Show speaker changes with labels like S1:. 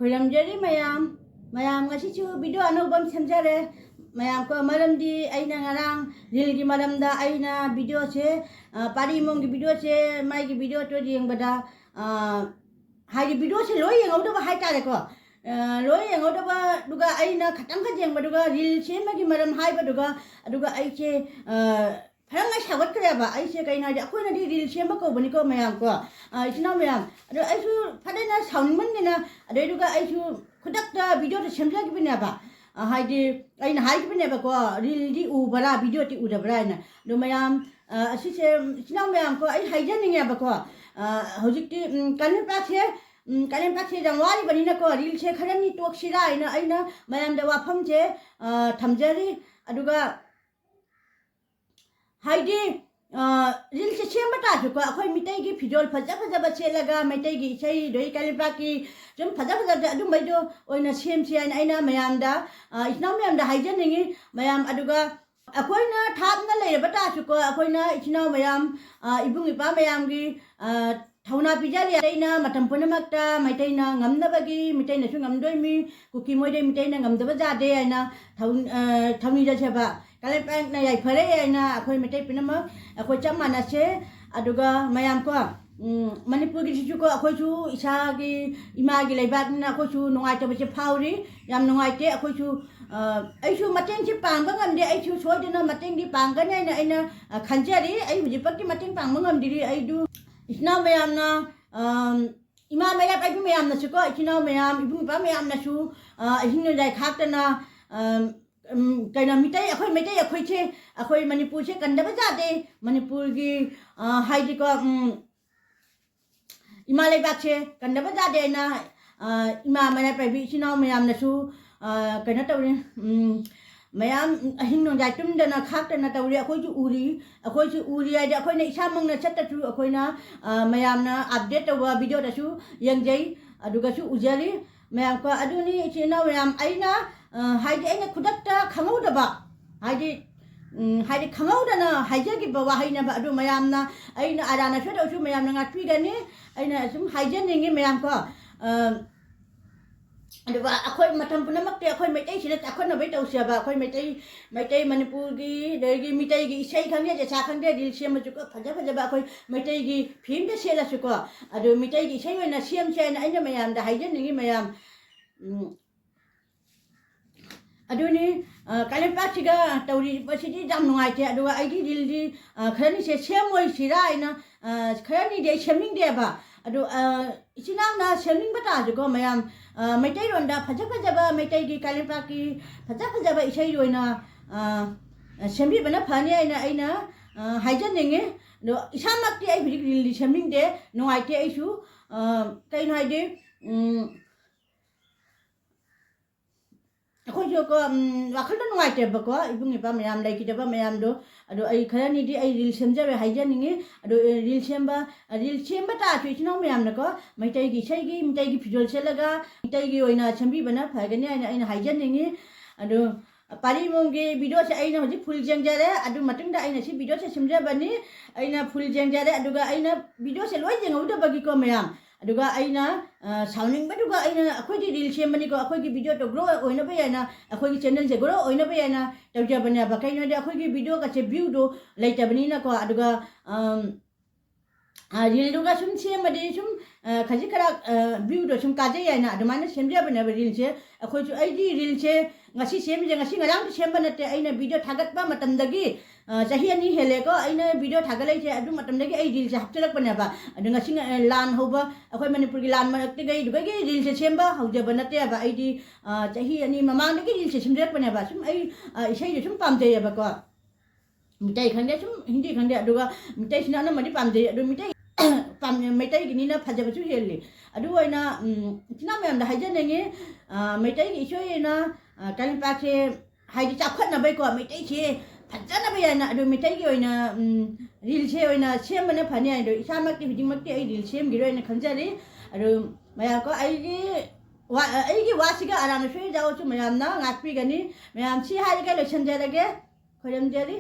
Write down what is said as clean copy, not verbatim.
S1: Khoiramjari Myam ngasichu video anobam semjare Myam ko maramdi aina ngarang reel gi maramda aina video che pari mong gi video che mai gi video to jeng bada hai gi video che loi yeng oda ba hai ta ko loi yeng oda ba duga aina khatang ka jeng baduga reel che ma gi maram hai baduga aduga ai che Harang ay sagot kaya ba ay siya kay na ako na di reel siya ko bani ko Myam ko isina Myam ado ay su paday na sound man na ado duga ay su kudak da video ta semja gi bina ba hai di ay na hai gi bina ba ko reel di u bara video ti u da bara na do Myam asi se isina Myam ko ay hai jan ni ba ko hojik ti Kangleipak che jangwari bani na ko reel che kharan ni tok sira ay na Myam da wafam che thamjari aduga Haidi reel se chemba ta ko akhoi mitai gi pidol phaja ba chelaga mitai gi chai doi Kangleipak ki jum phaja adu mai do oina chem che aina Myam da isna Myam da haijan ningi Myam aduga akhoi na thap na le ba ta ko akhoi na isna Myam ibung ipa Myam gi thauna pijali aina matam punamakta mitai na ngamna bagi mitai na su ngamdoi mi kuki moi de mitai na ngamda ba ja de aina thauni ja cheba Kangleipak na Yaifare aina akhoi mitai pinama akhoi chamma na che aduga Myam ko Manipur gi chu ko akhoi chu isa gi ima gi leibak na akhoi chu nongai ta ba che phauri yam nongai te akhoi chu ai chu mateng chi pang ba ngam de ai chu soi de na mateng di pang ga na aina khanjari ai huji pak ki mateng pang ngam diri ai du isna Myam na ima mai la pai Myam na chu ko isna Myam ibu ba Myam na chu hin dai khak ta na kaina mitai akhoi che akhoi Manipur che kanda ba ja de Manipur gi hai di ko ima leibak che kanda ba ja de na ima mai pai bi isna Myam na chu kaina ta Myam hin no ja tum da na khak ta na ta uri akhoi chu uri ai de akhoi na isa mang na chat ta chu akhoi na Myam na update ta video da chu yang jai aduga chu ujari Myam ko aduni china Myam aina haidi aina kudakta khangau da ba haidi khangau da na haija gi ba Wahei na ba adu Myam na aina arana shu da chu Myam na ngatpi gani aina sum haijan ningi Myam ko adu ba akhoi matam punamak te akhoi maitai sina akhoi na bai tau sia ba akhoi maitai Manipur gi dei gi mitai gi isai khangye ja cha khangye reel siam ju ko phaja ba akhoi maitai gi phim da sela su ko adu mitai gi isai na siam che na aina Myam da haijan ningi Myam aduni Kangleipak chiga tauri pasidi jam nungai te aduga aidi reel di kharani se semoi sira aina kharani de seming de ba adu isinang na seming bata ju ko Myam maitai ronda phaja ba maitai gi Kangleipak ki phaja ba isai roina sembi bana phani aina haijan ninge do isamak ti ai reel di seming de nungai te ai su kai nai de akhoi jo ko wakhal da nungai te ba ko ibung ipa Myam lai ki ba Myam do ado ai kharani di ai reel semja be haijan ningi ado reel semba ta chu isna Myam na ko maitai gi sai gi mitai gi pidol chelaga mitai gi oina chambi bana phagani aina haijan ningi ado pari mong gi video se aina hoji full jeng jare ado matung da aina si video se semja bani aina full jeng jare aduga aina video se loi jeng uda bagi ko Myam aduga aina sounding baduga aina akhoi di reel sem bani ko akhoi gi video to grow oina ba yana akhoi gi channel je grow oina ba yana tawja bani ba kai na de akhoi gi video ka che view do laita bani na ko aduga reel do ga sum sem madi sum khaji kara view do sum kaje yana adumana semja bani ba reel che akhoi chu ai di reel che ngasi sem je ngasi ngarang sem bana te aina video thagat ba matam dagi chahi ani hele ko aina video thagalai che adu matam dagi ai reel che hapchalak bana ba adu ngasi lan hoba akhoi Manipur gi lan ma te gai du gai reel che semba hauja bana te ba ai di chahi ani mamang dagi reel che semjak bana ba sum ai isai sum pam je ba ko mitai khande sum hindi khande aduga mitai sina na mari pam je adu mitai pam mitai gi ni na phaja ba chu heli adu aina tina Myam da haijan ningi mitai gi isoi na Kangleipak che haidi chakhat na bai ko mitai che phaja na bai na adu mitai gi oina reel che oina sem bana phani ai do isamak ti hujing mak ti ai reel sem gi roina khanjari adu Myam ko ai gi wasiga arana shoi jaw chu Myam na ngatpi gani Myam chi hai ga lo chanjarage khoram jari